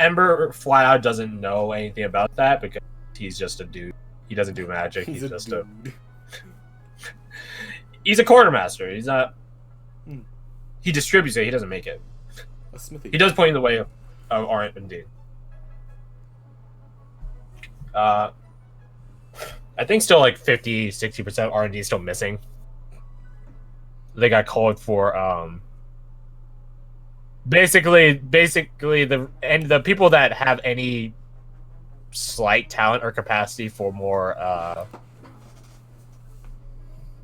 Ember flat out doesn't know anything about that because he's just a dude. He doesn't do magic. He's just dude. He's a quartermaster. He's not. He distributes it. He doesn't make it. A smithy. He does point in the way of R&D. I think still like 50-60% R&D is still missing. They got called for basically the people that have any slight talent or capacity for more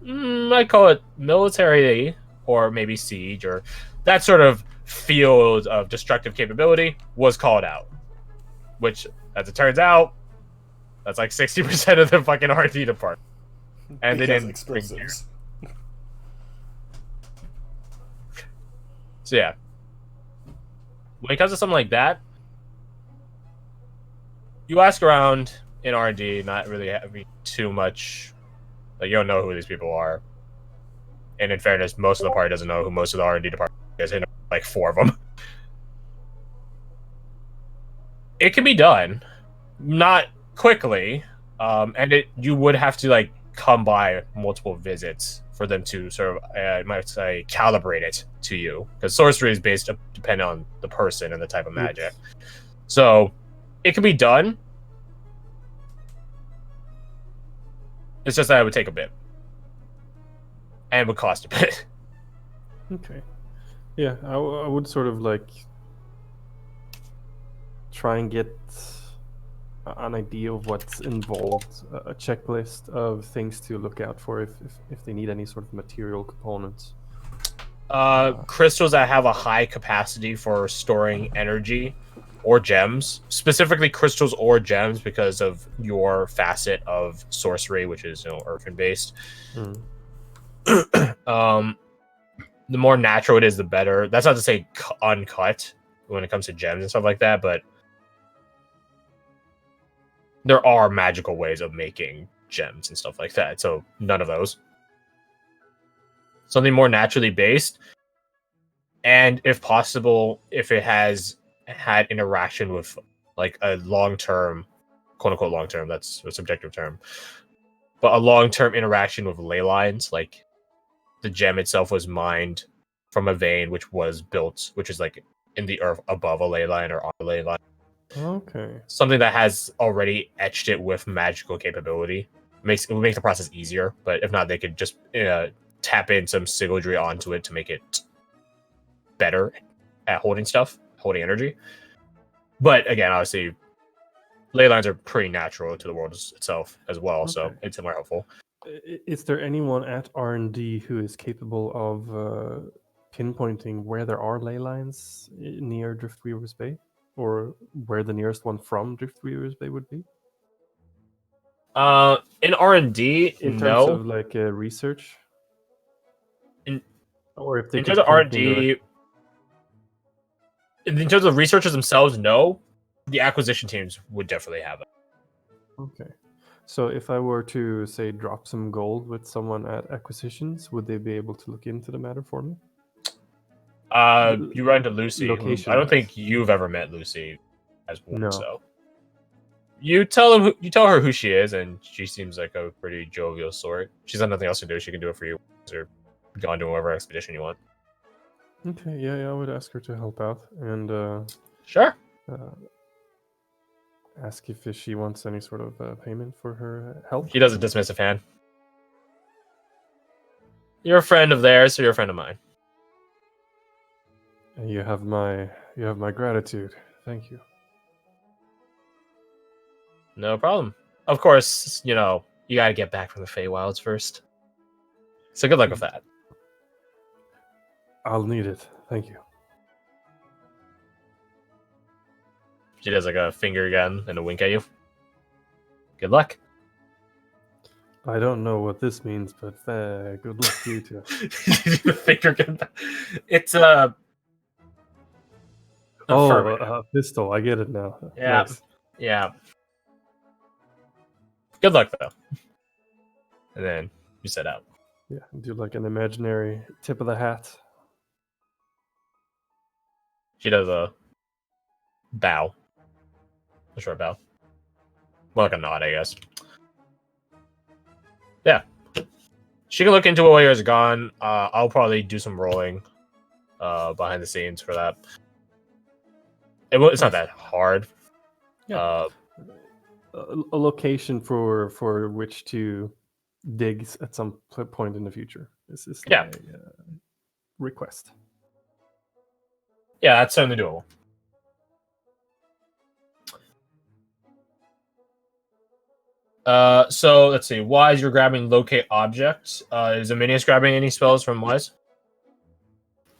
I call it military or maybe siege or that sort of field of destructive capability was called out, which as it turns out that's like 60% of the fucking R&D department, and they didn't explosives. So yeah, when it comes to something like that, you ask around in R&D, not really having too much. Like, you don't know who these people are. And in fairness, most of the party doesn't know who most of the R&D department is. And like 4 of them. It can be done, not quickly, and you would have to like come by multiple visits for them to sort of, I might say, calibrate it to you, because sorcery is based depending on the person and the type of magic. So it can be done. It's just that it would take a bit. And would cost a bit. Okay. Yeah, I would sort of like try and get an idea of what's involved, a checklist of things to look out for if they need any sort of material components. Crystals that have a high capacity for storing energy or gems, specifically crystals or gems because of your facet of sorcery, which is earthen based. The more natural it is, the better. That's not to say uncut when it comes to gems and stuff like that, but there are magical ways of making gems and stuff like that. So none of those. Something more naturally based, and if possible, if it has had interaction with like a long-term, quote-unquote long-term, that's a subjective term, but a long-term interaction with ley lines, like the gem itself was mined from a vein which was built, which is like in the earth above a ley line or on a ley line. Okay. Something that has already etched it with magical capability. It would make the process easier, but if not, they could just tap in some sigildry onto it to make it better at holding energy. But again, obviously, ley lines are pretty natural to the world itself as well, okay. So it's more helpful. Is there anyone at R&D who is capable of pinpointing where there are ley lines near Driftweaver's Bay? Or where the nearest one from Driftweaver's Bay would be? In R&D, in terms of like research, or if they in terms of R&D, in terms of researchers themselves, no. The acquisition teams would definitely have it. Okay, so if I were to say drop some gold with someone at acquisitions, would they be able to look into the matter for me? You run into Lucy. I don't think you've ever met Lucy as one. No. So you tell her who she is, and she seems like a pretty jovial sort. She's got nothing else to do. She can do it for you, or go on to whatever expedition you want. Okay, yeah, I would ask her to help out, and sure. Ask if she wants any sort of payment for her help. She doesn't dismiss a fan. You're a friend of theirs, so you're a friend of mine. You have my gratitude. Thank you. No problem. Of course, you gotta get back from the Feywilds first. So good luck with that. I'll need it. Thank you. She does like a finger again and a wink at you. Good luck. I don't know what this means, but good luck to you too. The finger again. It's a pistol. I get it now. Yeah. Nice. Yeah. Good luck, though. And then you set out. Yeah, do like an imaginary tip of the hat. She does a bow A short bow. More like a nod, I guess. Yeah. She can look into it while you guys are gone. I'll probably do some rolling behind the scenes for that. It's not that hard. Yeah. A location for which to dig at some point in the future. This is my request. Yeah, that's certainly doable. So let's see. Wise, you're grabbing locate object. Is Aminius grabbing any spells from Wise?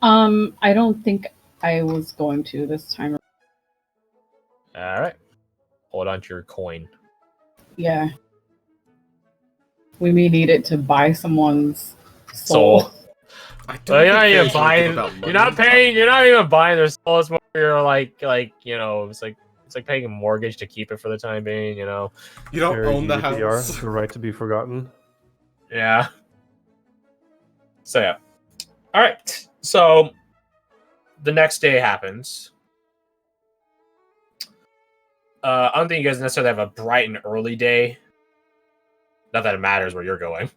I don't think I was going to this time. All right. Hold on to your coin. Yeah. We may need it to buy someone's soul. Well, you're not even buying. You're not paying. You're not even buying their soul. It's more you're like it's like paying a mortgage to keep it for the time being. You know. You don't own the house. The right to be forgotten. Yeah. So yeah. All right. So the next day happens. I don't think you guys necessarily have a bright and early day. Not that it matters where you're going.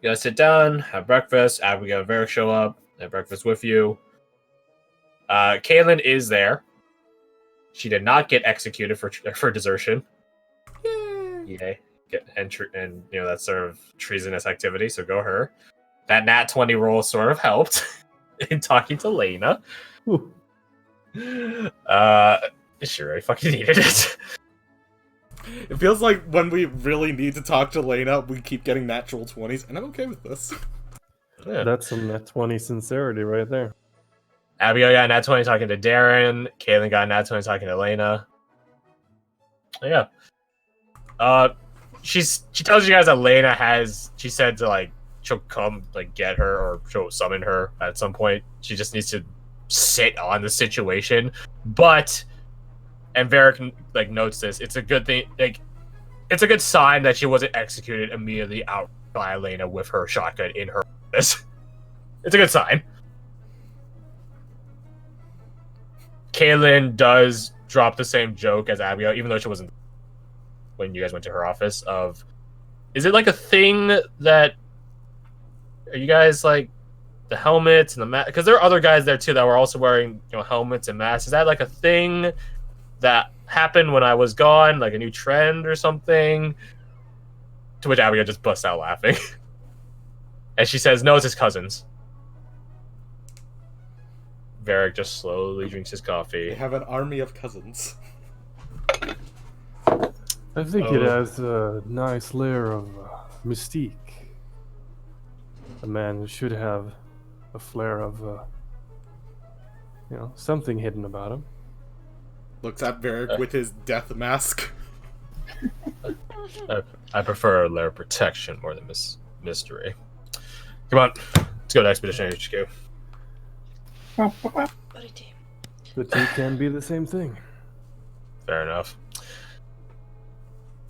You guys sit down, have breakfast. Abigail and Varric show up, have breakfast with you. Caitlin is there. She did not get executed for desertion. Yay. And that's sort of treasonous activity, so go her. That nat 20 roll sort of helped in talking to Lena. She really fucking needed it. It feels like when we really need to talk to Lena, we keep getting natural 20s, and I'm okay with this. Yeah. That's some nat 20 sincerity right there. Abigail got nat 20 talking to Darren. Caitlin got nat 20 talking to Lena. Yeah. She tells you guys that Lena she said to she'll come get her or she'll summon her at some point. She just needs to sit on the situation. And Varric notes this. It's a good thing. It's a good sign that she wasn't executed immediately out by Elena with her shotgun in her office. It's a good sign. Caitlin does drop the same joke as Abigail, even though she wasn't when you guys went to her office. Is it a thing that are you guys the helmets and the mask? Because there are other guys there too that were also wearing helmets and masks. Is that a thing that happened when I was gone, a new trend or something? To which Abigail just busts out laughing. And she says, no, it's his cousins. Varric just slowly drinks his coffee. They have an army of cousins. I think it has a nice layer of mystique. A man should have a flair of, something hidden about him. Looks at Varric with his death mask. I prefer a layer of protection more than mystery. Come on, let's go to Expedition HQ. The two can be the same thing. Fair enough.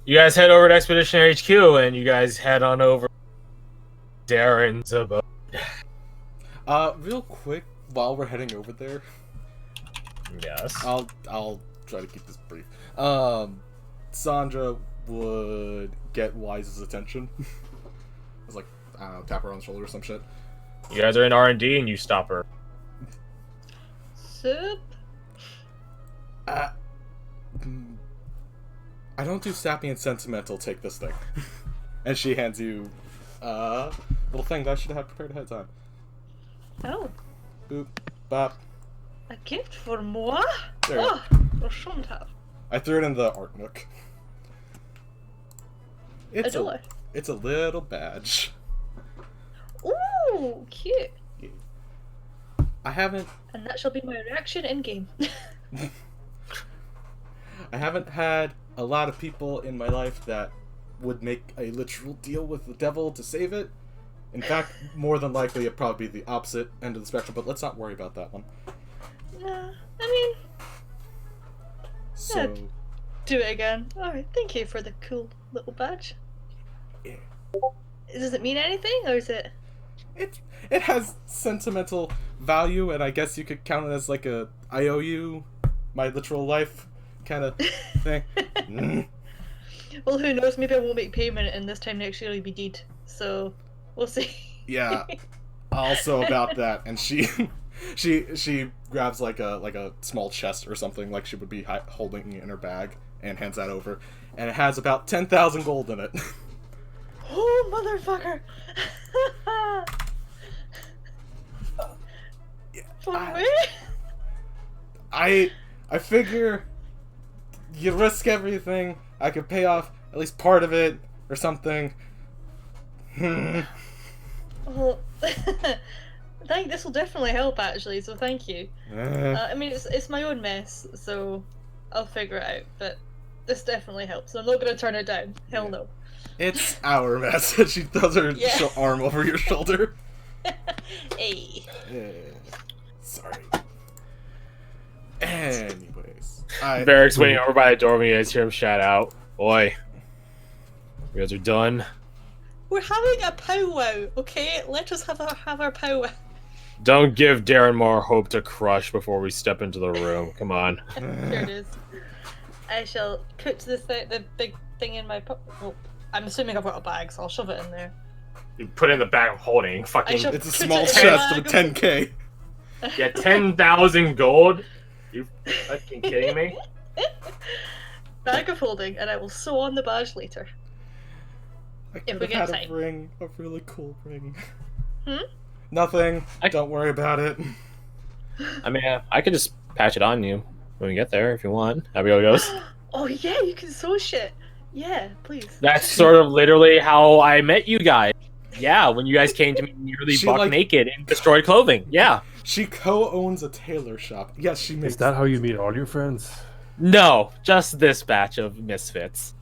You guys head over to Expedition HQ, and you guys head on over Darren's abode. Real quick, while we're heading over there. Yes. I'll try to keep this brief. Sandra would get Wise's attention. It's I don't know, tap her on the shoulder or some shit. You guys are in R&D and you stop her. Soup? I don't do sappy and sentimental, take this thing. And she hands you a little thing that I should have prepared ahead of time. Oh. Boop, bop. A gift for moi? There. Oh, you shouldn't have. I threw it in the art nook. It's a little badge. Ooh, cute. Yeah. I haven't... And that shall be my reaction in-game. I haven't had a lot of people in my life that would make a literal deal with the devil to save it. In fact, more than likely it'd probably be the opposite end of the spectrum, but let's not worry about that one. I mean... So... do it again. Alright, thank you for the cool little badge. Yeah. Does it mean anything, or is it... it has sentimental value, and I guess you could count it as like a IOU, my literal life kind of thing. Well, who knows? Maybe I won't make payment, and this time next year it'll be deed. So we'll see. Yeah. Also about that, and she grabs like a small chest or something, like she would be holding in her bag, and hands that over, and it has about 10,000 gold in it. Oh, motherfucker! For me? I figure you risk everything. I could pay off at least part of it or something. Well, I think this will definitely help, actually. So thank you. I mean, it's my own mess, so I'll figure it out. But this definitely helps. I'm not gonna turn it down. Hell no. It's our mess. She throws her arm over your shoulder. Hey. Sorry. Anyways, Varric's waiting over by the door when you guys hear him shout out. Boy, you guys are done. We're having a powwow, okay? Let us have our powwow. Don't give Darren more hope to crush before we step into the room. Come on. Here it is. I shall put the big thing in my pocket. Oh, I'm assuming I've got a bag, so I'll shove it in there. You put it in the bag of holding. Fucking. It's a small chest with 10k. Yeah, 10,000 gold. You fucking kidding me? Bag of holding, and I will sew on the badge later. I If could we have get had time. a ring, a really cool ring. Hmm? Nothing. Don't worry about it. I mean, I could just patch it on you when we get there if you want. Abigail goes. Oh yeah, you can sew shit. Yeah, please. That's sort of literally how I met you guys. Yeah, when you guys came to me nearly She, buck like- naked in destroyed clothing. Yeah. She co-owns a tailor shop. Yes, she makes. Is that how you meet all your friends? No, just this batch of misfits.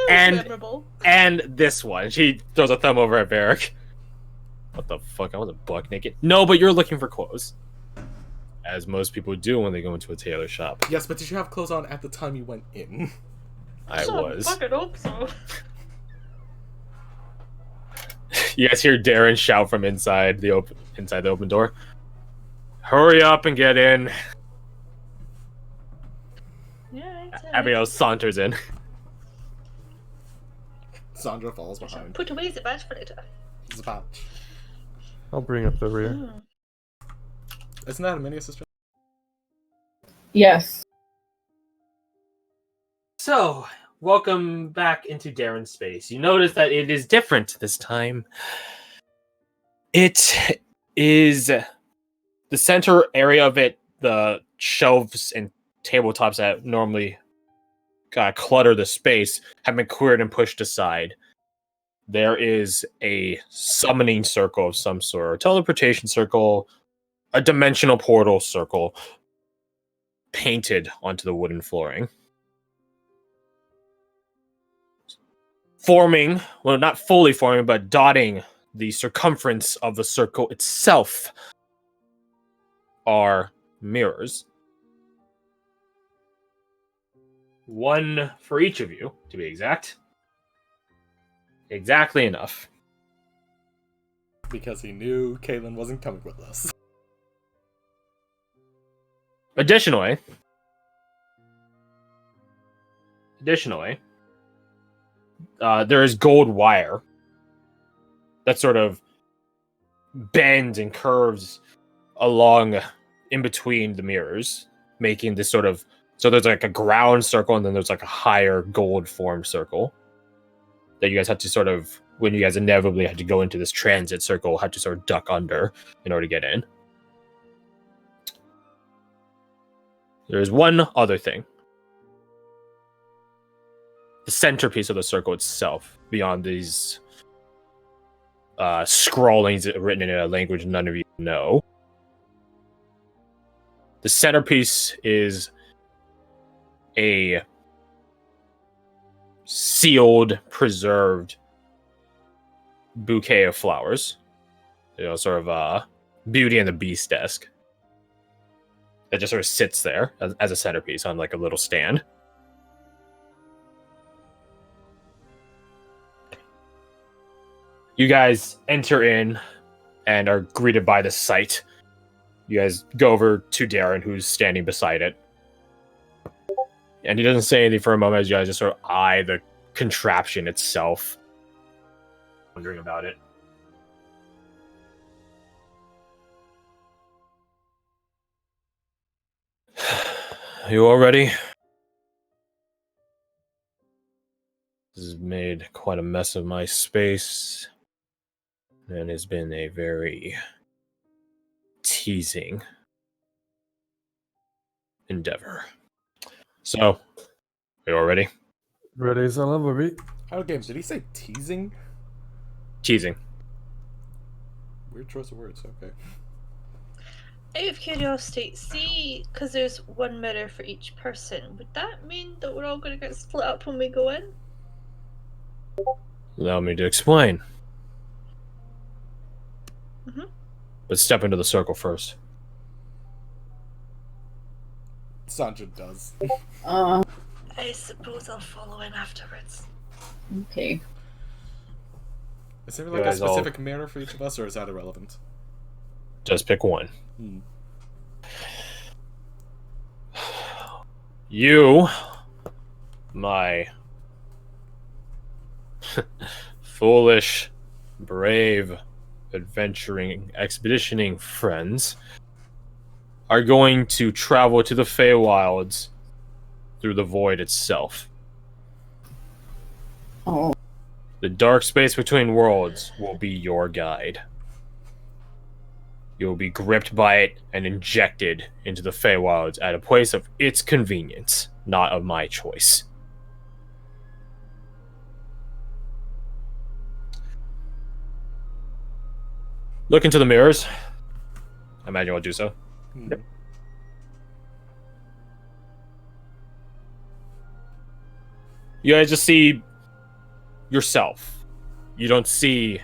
And- memorable. And this one. She throws a thumb over at Varric. What the fuck? I wasn't buck naked. No, but you're looking for clothes. As most people do when they go into a tailor shop. Yes, but did you have clothes on at the time you went in? I was. Fucking hope so. You guys hear Darren shout from inside the open door. Hurry up and get in. Yeah, it's Abigail saunters in. Sandra falls behind. Put away the badge for later. Zapatch. I'll bring up the rear. Mm. Isn't that a mini assistant? Yes. So, welcome back into Darren's space. You notice that it is different this time. It is the center area of it, the shelves and tabletops that normally clutter the space have been cleared and pushed aside. There is a summoning circle of some sort, a teleportation circle, a dimensional portal circle painted onto the wooden flooring. Forming, well, not fully forming, but dotting the circumference of the circle itself are mirrors. One for each of you, to be exact. Exactly enough. Because he knew Caitlin wasn't coming with us. Additionally, there is gold wire that sort of bends and curves along in between the mirrors, making this sort of, so there's like a ground circle and then there's like a higher gold formed circle that you guys had to sort of, when you guys inevitably had to go into this transit circle, had to sort of duck under in order to get in. There's one other thing. The centerpiece of the circle itself, beyond these scrawlings written in a language none of you know. The centerpiece is a sealed, preserved bouquet of flowers. You know, sort of Beauty and the Beast desk. That just sort of sits there as a centerpiece on like a little stand. You guys enter in and are greeted by the sight. You guys go over to Darren, who's standing beside it. And he doesn't say anything for a moment as you guys just sort of eye the contraption itself. Wondering about it. You all ready? This has made quite a mess of my space. And has been a very teasing endeavor. So, you all ready? Ready as I'll ever be. Out of games, did he say teasing? Teasing. Weird choice of words, okay. Out of curiosity, see, because there's one mirror for each person, would that mean that we're all going to get split up when we go in? Allow me to explain. Mm-hmm. But step into the circle first. Sandra does. I suppose I'll follow in afterwards. Okay. Is there like a guys all- specific mirror for each of us, or is that irrelevant? Just pick one. You, my foolish, brave, adventuring, expeditioning friends, are going to travel to the Feywilds through the void itself. Oh. The dark space between worlds will be your guide. You'll be gripped by it and injected into the Feywilds at a place of its convenience, not of my choice. Look into the mirrors. I imagine I'll do so. Yep. You guys just see yourself. You don't see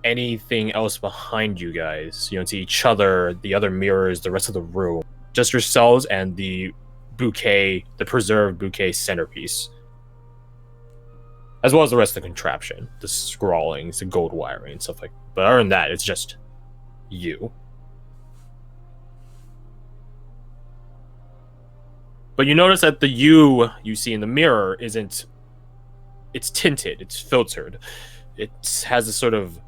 anything else behind you guys. You don't see each other, the other mirrors, the rest of the room. Just yourselves and the bouquet, the preserved bouquet centerpiece. As well as the rest of the contraption. The scrawlings, the gold wiring, and stuff like that. But other than that, it's just you. But you notice that the you see in the mirror isn't... It's tinted, it's filtered. It has a sort of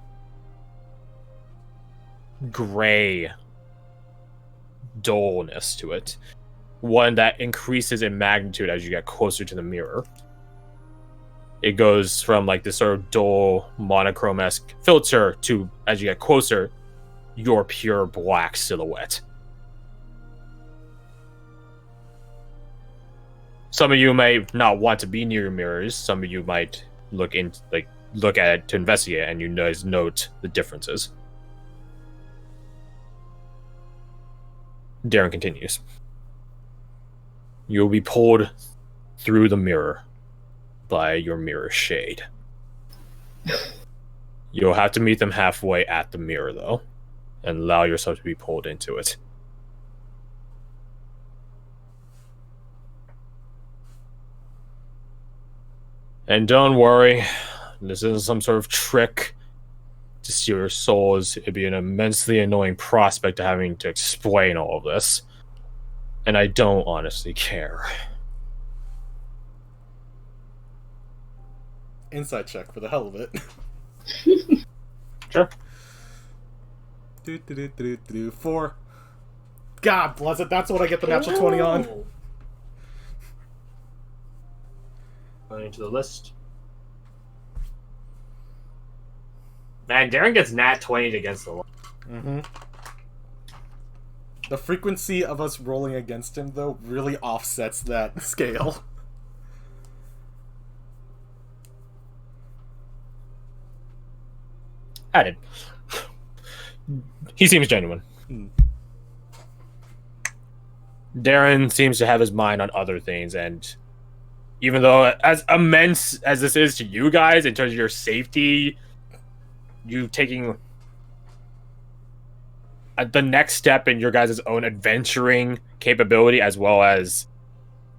gray dullness to it. One that increases in magnitude as you get closer to the mirror. It goes from like this sort of dull, monochrome-esque filter to, as you get closer, your pure black silhouette. Some of you may not want to be near your mirrors. Some of you might look at it to investigate, and you guys note the differences. Darren continues. You'll be pulled through the mirror by your mirror shade. You'll have to meet them halfway at the mirror, though, and allow yourself to be pulled into it. And don't worry, this isn't some sort of trick to steal your souls. It'd be an immensely annoying prospect of having to explain all of this. And I don't honestly care. Insight check for the hell of it. Sure. 4. God bless it, that's what I get the natural 20 on. Ooh. Going into the list. Man, Darren gets nat 20 against the wall. Mm-hmm. The frequency of us rolling against him, though, really offsets that scale. Added. He seems genuine. Darren seems to have his mind on other things, and even though as immense as this is to you guys in terms of your safety, you taking the next step in your guys' own adventuring capability, as well as,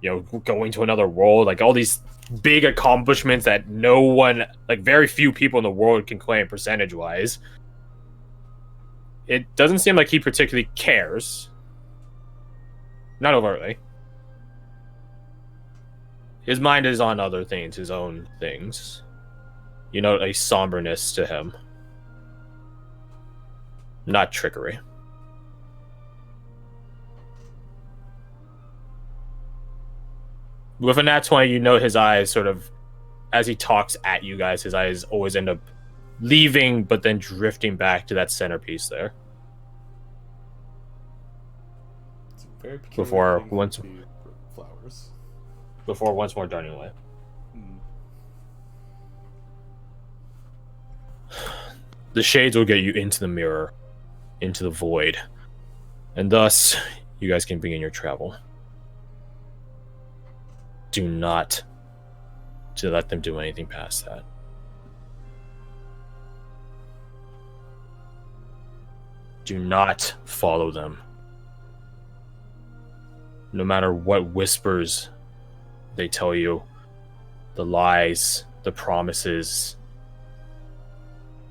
you know, going to another world, like all these big accomplishments that no one, like very few people in the world can claim percentage-wise. It doesn't seem like he particularly cares. Not overtly. His mind is on other things, his own things. You know, a somberness to him. Not trickery. With a nat 20, you know his eyes sort of, as he talks at you guys, his eyes always end up leaving, but then drifting back to that centerpiece there. It's a very peculiar Before thing once- to flowers. Before once more darting away. Hmm. The shades will get you into the mirror, into the void, and thus you guys can begin your travel. Do not to let them do anything past that. Do not follow them. No matter what whispers they tell you, the lies, the promises,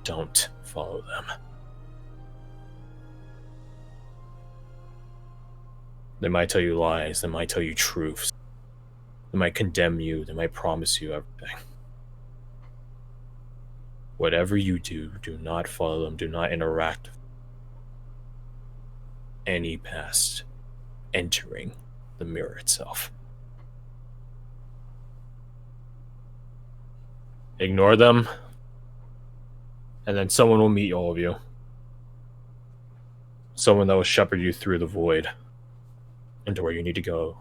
don't follow them. They might tell you lies, they might tell you truths. They might condemn you, they might promise you everything. Whatever you do, do not follow them, do not interact with any past entering the mirror itself. Ignore them, and then someone will meet all of you. Someone that will shepherd you through the void into where you need to go.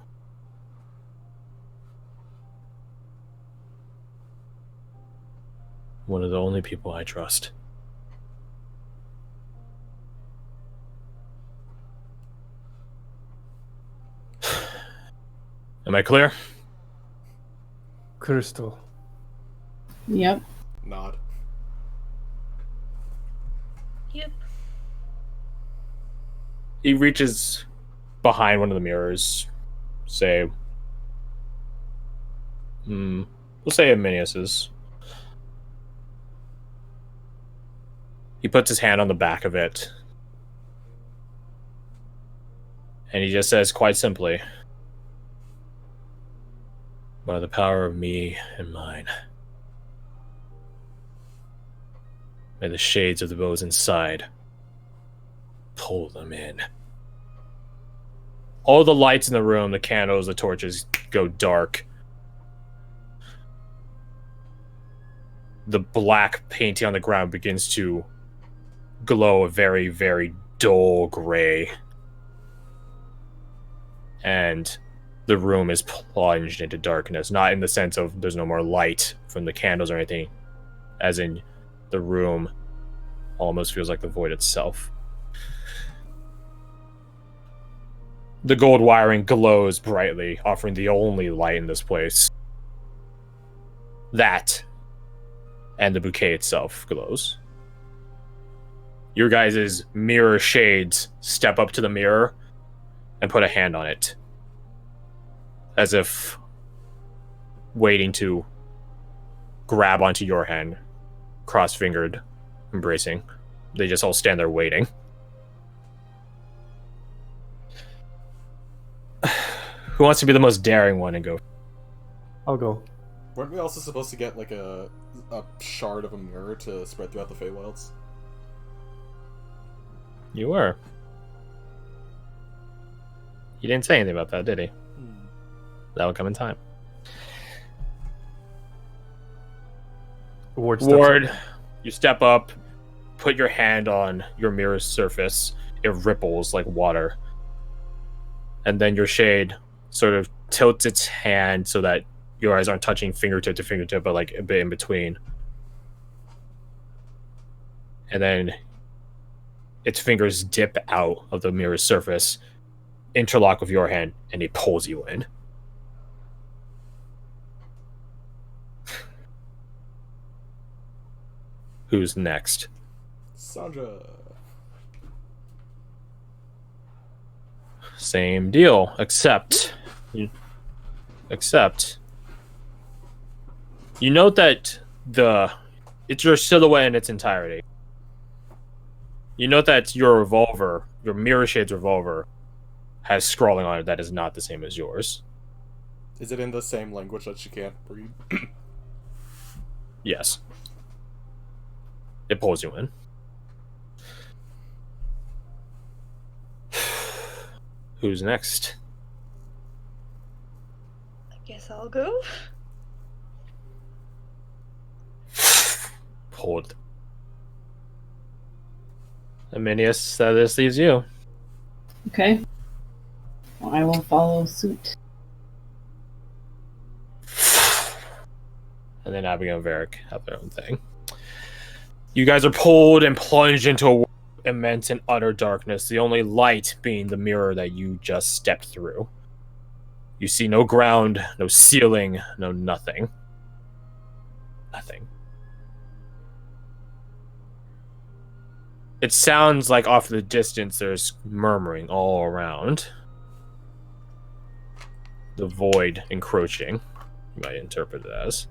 One of the only people I trust. Am I clear? Crystal. Yep. Nod. Yep. He reaches behind one of the mirrors, say, we'll say Aminius's. He puts his hand on the back of it, and he just says quite simply, by the power of me and mine, may the shades of those inside pull them in. All the lights in the room, the candles, the torches go dark. The black painting on the ground begins to glow a very, very dull gray. And the room is plunged into darkness. Not in the sense of there's no more light from the candles or anything, as in the room almost feels like the void itself. The gold wiring glows brightly, offering the only light in this place. That and the bouquet itself glows. Your guys' mirror shades step up to the mirror and put a hand on it, as if waiting to grab onto your hand, cross-fingered, embracing. They just all stand there waiting. Who wants to be the most daring one and go? I'll go. Weren't we also supposed to get like a shard of a mirror to spread throughout the Feywilds? You were. He didn't say anything about that, did he? That will come in time. Ward, you step up, put your hand on your mirror's surface. It ripples like water. And then your shade sort of tilts its hand so that your eyes aren't touching fingertip to fingertip, but like a bit in between. And then its fingers dip out of the mirror's surface, interlock with your hand, and it pulls you in. Who's next? Sandra. Same deal, except You note that it's your silhouette in its entirety. You note that your revolver, your Mirror Shade's revolver, has scrawling on it that is not the same as yours. Is it in the same language that she can't read? Yes. It pulls you in. Who's next? I guess I'll go. Pulled. Aminius, this leaves you. Okay. Well, I will follow suit. And then Abigail and Varric have their own thing. You guys are pulled and plunged into immense and utter darkness, the only light being the mirror that you just stepped through. You see no ground, no ceiling, no nothing. Nothing. It sounds like off in the distance there's murmuring all around. The void encroaching, you might interpret it as.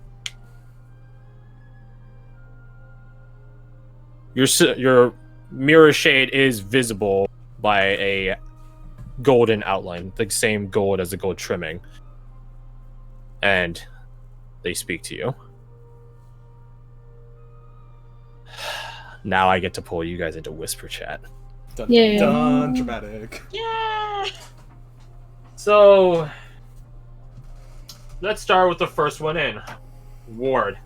Your mirror shade is visible by a golden outline, the same gold as the gold trimming. And they speak to you. Now I get to pull you guys into whisper chat. Dun, Yeah. dun, dramatic. Yeah. So let's start with the first one in. Ward.